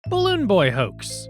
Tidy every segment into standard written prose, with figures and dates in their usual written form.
Balloon Boy hoax.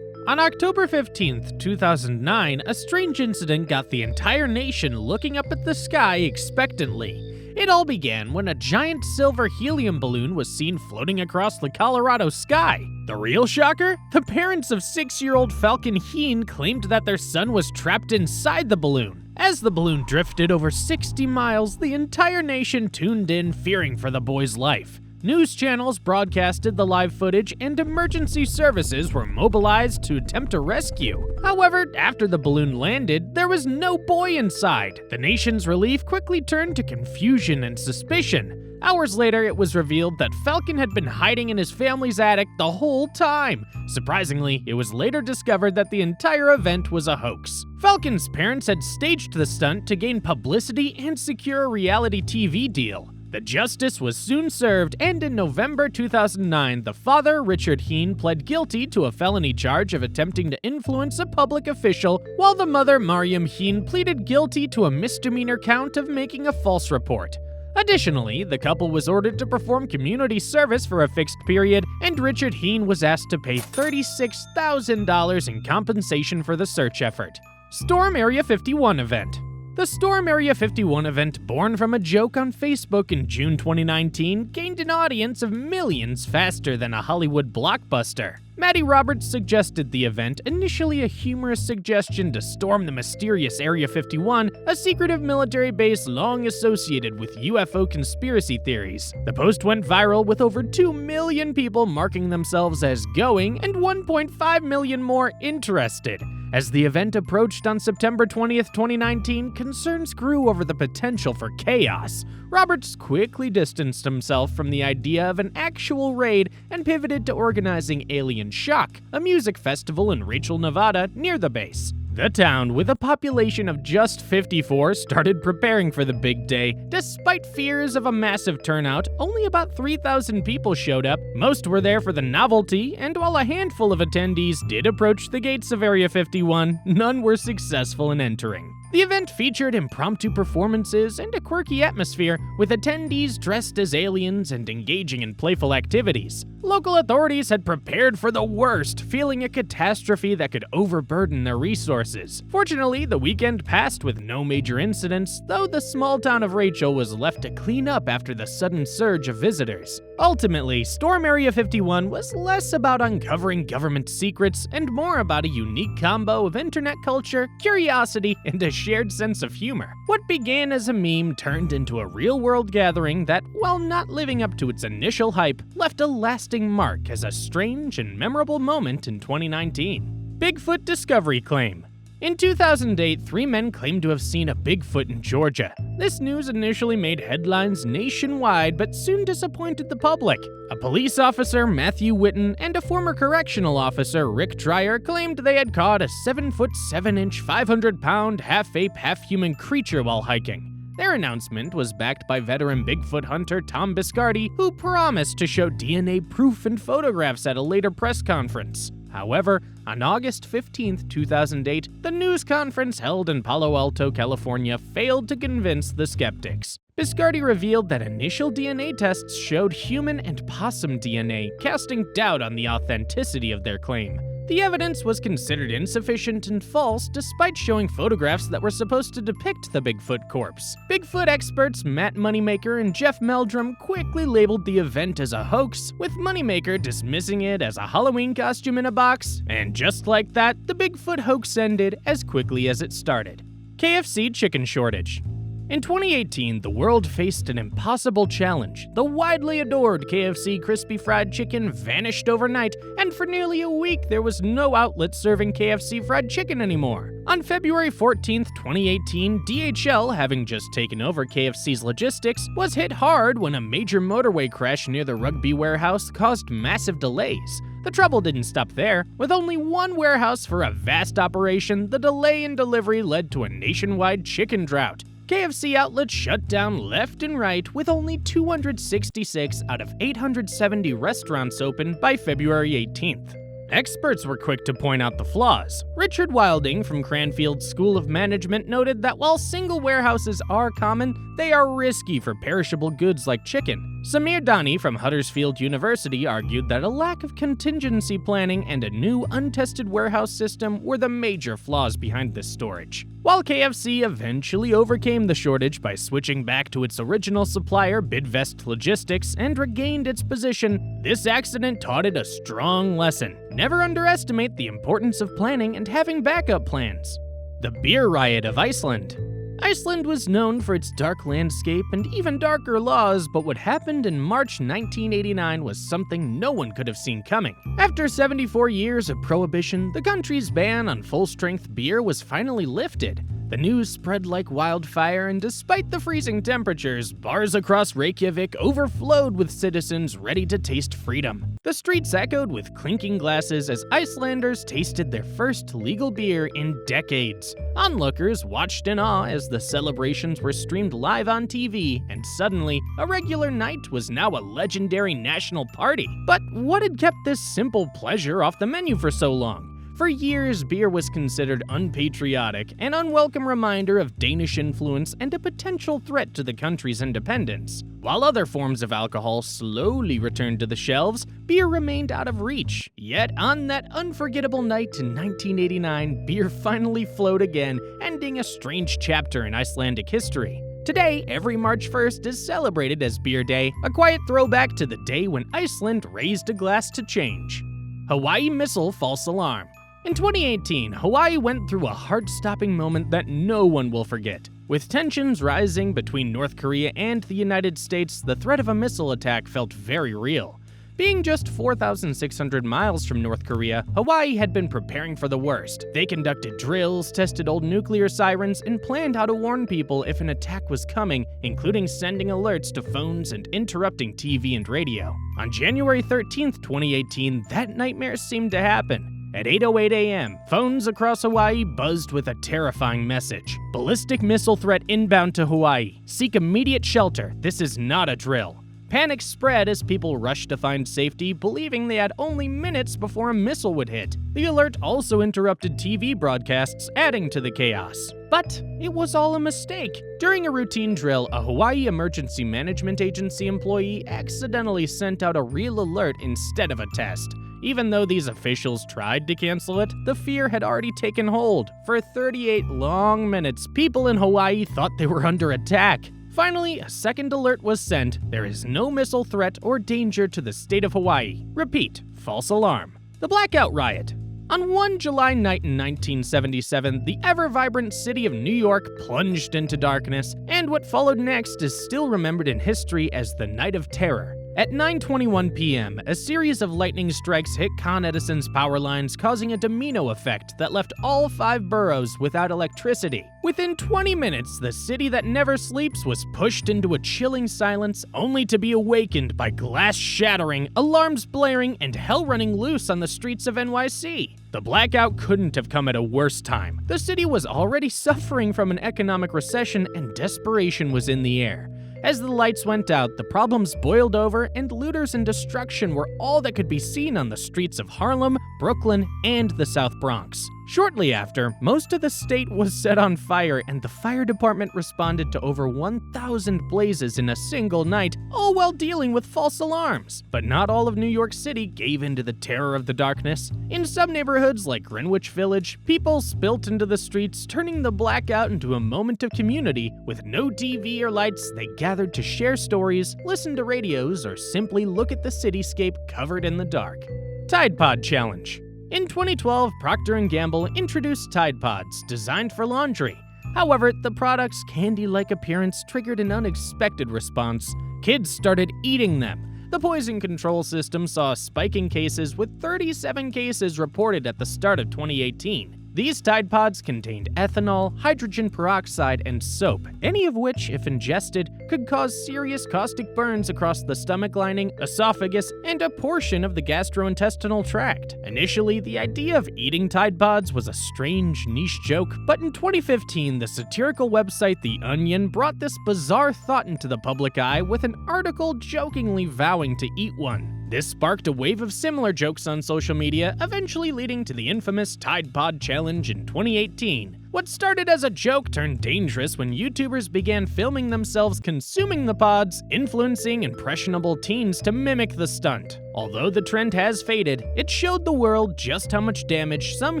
On October 15, 2009, a strange incident got the entire nation looking up at the sky expectantly. It all began when a giant silver helium balloon was seen floating across the Colorado sky. The real shocker? The parents of 6-year-old Falcon Heen claimed that their son was trapped inside the balloon. As the balloon drifted over 60 miles, the entire nation tuned in, fearing for the boy's life. News channels broadcasted the live footage, and emergency services were mobilized to attempt a rescue. However, after the balloon landed, there was no boy inside. The nation's relief quickly turned to confusion and suspicion. Hours later, it was revealed that Falcon had been hiding in his family's attic the whole time. Surprisingly, it was later discovered that the entire event was a hoax. Falcon's parents had staged the stunt to gain publicity and secure a reality TV deal. The justice was soon served, and in November 2009, the father, Richard Heen, pled guilty to a felony charge of attempting to influence a public official, while the mother, Mariam Heen, pleaded guilty to a misdemeanor count of making a false report. Additionally, the couple was ordered to perform community service for a fixed period, and Richard Heen was asked to pay $36,000 in compensation for the search effort. Storm Area 51 event. The Storm Area 51 event, born from a joke on Facebook in June 2019, gained an audience of millions faster than a Hollywood blockbuster. Maddie Roberts suggested the event, initially a humorous suggestion to storm the mysterious Area 51, a secretive military base long associated with UFO conspiracy theories. The post went viral, with over 2 million people marking themselves as going and 1.5 million more interested. As the event approached on September 20th, 2019, concerns grew over the potential for chaos. Roberts quickly distanced himself from the idea of an actual raid and pivoted to organizing Alien Shock, a music festival in Rachel, Nevada, near the base. The town, with a population of just 54, started preparing for the big day. Despite fears of a massive turnout, only about 3,000 people showed up. Most were there for the novelty, and while a handful of attendees did approach the gates of Area 51, none were successful in entering. The event featured impromptu performances and a quirky atmosphere, with attendees dressed as aliens and engaging in playful activities. Local authorities had prepared for the worst, feeling a catastrophe that could overburden their resources. Fortunately, the weekend passed with no major incidents, though the small town of Rachel was left to clean up after the sudden surge of visitors. Ultimately, Storm Area 51 was less about uncovering government secrets and more about a unique combo of internet culture, curiosity, and a shared sense of humor. What began as a meme turned into a real-world gathering that, while not living up to its initial hype, left a lasting mark as a strange and memorable moment in 2019. Bigfoot discovery claim. In 2008, 3 men claimed to have seen a Bigfoot in Georgia. This news initially made headlines nationwide, but soon disappointed the public. A police officer, Matthew Whitten, and a former correctional officer, Rick Dreyer, claimed they had caught a 7-foot 7-inch, 500-pound, half-ape, half-human creature while hiking. Their announcement was backed by veteran Bigfoot hunter Tom Biscardi, who promised to show DNA proof and photographs at a later press conference. However, on August 15, 2008, the news conference held in Palo Alto, California, failed to convince the skeptics. Biscardi revealed that initial DNA tests showed human and possum DNA, casting doubt on the authenticity of their claim. The evidence was considered insufficient and false, despite showing photographs that were supposed to depict the Bigfoot corpse. Bigfoot experts Matt Moneymaker and Jeff Meldrum quickly labeled the event as a hoax, with Moneymaker dismissing it as a Halloween costume in a box. And just like that, the Bigfoot hoax ended as quickly as it started. KFC chicken shortage. In 2018, the world faced an impossible challenge. The widely adored KFC crispy fried chicken vanished overnight, and for nearly a week there was no outlet serving KFC fried chicken anymore. On February 14, 2018, DHL, having just taken over KFC's logistics, was hit hard when a major motorway crash near the Rugby warehouse caused massive delays. The trouble didn't stop there. With only one warehouse for a vast operation, the delay in delivery led to a nationwide chicken drought. KFC outlets shut down left and right, with only 266 out of 870 restaurants open by February 18th. Experts were quick to point out the flaws. Richard Wilding from Cranfield's School of Management noted that while single warehouses are common, they are risky for perishable goods like chicken. Samir Dani from Huddersfield University argued that a lack of contingency planning and a new untested warehouse system were the major flaws behind this storage. While KFC eventually overcame the shortage by switching back to its original supplier, Bidvest Logistics, and regained its position, this accident taught it a strong lesson. Never underestimate the importance of planning and having backup plans. The Beer Riot of Iceland. Iceland was known for its dark landscape and even darker laws, but what happened in March 1989 was something no one could have seen coming. After 74 years of prohibition, the country's ban on full-strength beer was finally lifted. The news spread like wildfire, and despite the freezing temperatures, bars across Reykjavik overflowed with citizens ready to taste freedom. The streets echoed with clinking glasses as Icelanders tasted their first legal beer in decades. Onlookers watched in awe as the celebrations were streamed live on TV, and suddenly, a regular night was now a legendary national party. But what had kept this simple pleasure off the menu for so long? For years, beer was considered unpatriotic, an unwelcome reminder of Danish influence and a potential threat to the country's independence. While other forms of alcohol slowly returned to the shelves, beer remained out of reach. Yet, on that unforgettable night in 1989, beer finally flowed again, ending a strange chapter in Icelandic history. Today, every March 1st is celebrated as Beer Day, a quiet throwback to the day when Iceland raised a glass to change. Hawaii missile false alarm. In 2018, Hawaii went through a heart-stopping moment that no one will forget. With tensions rising between North Korea and the United States, the threat of a missile attack felt very real. Being just 4,600 miles from North Korea, Hawaii had been preparing for the worst. They conducted drills, tested old nuclear sirens, and planned how to warn people if an attack was coming, including sending alerts to phones and interrupting TV and radio. On January 13th, 2018, that nightmare seemed to happen. At 8:08 a.m., phones across Hawaii buzzed with a terrifying message. Ballistic missile threat inbound to Hawaii. Seek immediate shelter. This is not a drill. Panic spread as people rushed to find safety, believing they had only minutes before a missile would hit. The alert also interrupted TV broadcasts, adding to the chaos. But it was all a mistake. During a routine drill, a Hawaii Emergency Management Agency employee accidentally sent out a real alert instead of a test. Even though these officials tried to cancel it, the fear had already taken hold. For 38 long minutes, people in Hawaii thought they were under attack. Finally, a second alert was sent. There is no missile threat or danger to the state of Hawaii. Repeat, false alarm. The Blackout Riot. On one July night in 1977, the ever-vibrant city of New York plunged into darkness, and what followed next is still remembered in history as the Night of Terror. At 9:21 p.m., a series of lightning strikes hit Con Edison's power lines, causing a domino effect that left all 5 boroughs without electricity. Within 20 minutes, the city that never sleeps was pushed into a chilling silence, only to be awakened by glass shattering, alarms blaring, and hell running loose on the streets of NYC. The blackout couldn't have come at a worse time. The city was already suffering from an economic recession, and desperation was in the air. As the lights went out, the problems boiled over, and looters and destruction were all that could be seen on the streets of Harlem, Brooklyn, and the South Bronx. Shortly after, most of the state was set on fire, and the fire department responded to over 1,000 blazes in a single night, all while dealing with false alarms. But not all of New York City gave in to the terror of the darkness. In some neighborhoods like Greenwich Village, people spilt into the streets, turning the blackout into a moment of community. With no TV or lights, they gathered to share stories, listen to radios, or simply look at the cityscape covered in the dark. Tide Pod Challenge. In 2012, Procter & Gamble introduced Tide Pods, designed for laundry. However, the product's candy-like appearance triggered an unexpected response. Kids started eating them. The poison control system saw a spike in cases, with 37 cases reported at the start of 2018. These Tide Pods contained ethanol, hydrogen peroxide, and soap, any of which, if ingested, could cause serious caustic burns across the stomach lining, esophagus, and a portion of the gastrointestinal tract. Initially, the idea of eating Tide Pods was a strange, niche joke, but in 2015, the satirical website The Onion brought this bizarre thought into the public eye with an article jokingly vowing to eat one. This sparked a wave of similar jokes on social media, eventually leading to the infamous Tide Pod Challenge in 2018. What started as a joke turned dangerous when YouTubers began filming themselves consuming the pods, influencing impressionable teens to mimic the stunt. Although the trend has faded, it showed the world just how much damage some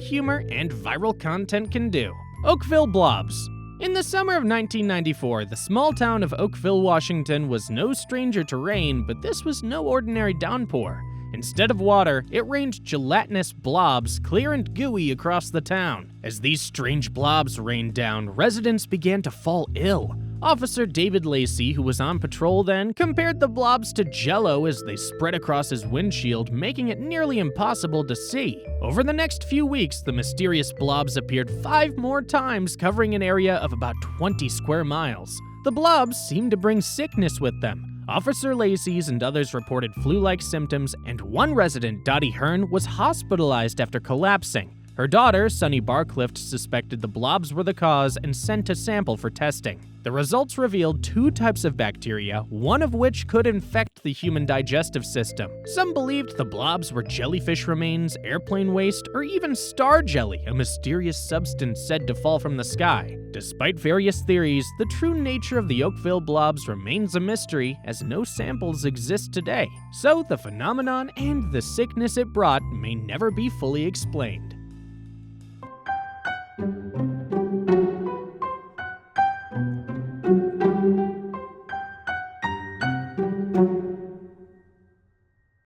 humor and viral content can do. Oakville Blobs. In the summer of 1994, the small town of Oakville, Washington was no stranger to rain, but this was no ordinary downpour. Instead of water, it rained gelatinous blobs, clear and gooey, across the town. As these strange blobs rained down, residents began to fall ill. Officer David Lacey, who was on patrol then, compared the blobs to jello as they spread across his windshield, making it nearly impossible to see. Over the next few weeks, the mysterious blobs appeared 5 more times, covering an area of about 20 square miles. The blobs seemed to bring sickness with them. Officer Lacey's and others reported flu-like symptoms, and one resident, Dottie Hearn, was hospitalized after collapsing. Her daughter, Sunny Barclift, suspected the blobs were the cause and sent a sample for testing. The results revealed 2 types of bacteria, one of which could infect the human digestive system. Some believed the blobs were jellyfish remains, airplane waste, or even star jelly, a mysterious substance said to fall from the sky. Despite various theories, the true nature of the Oakville Blobs remains a mystery, as no samples exist today. So the phenomenon and the sickness it brought may never be fully explained.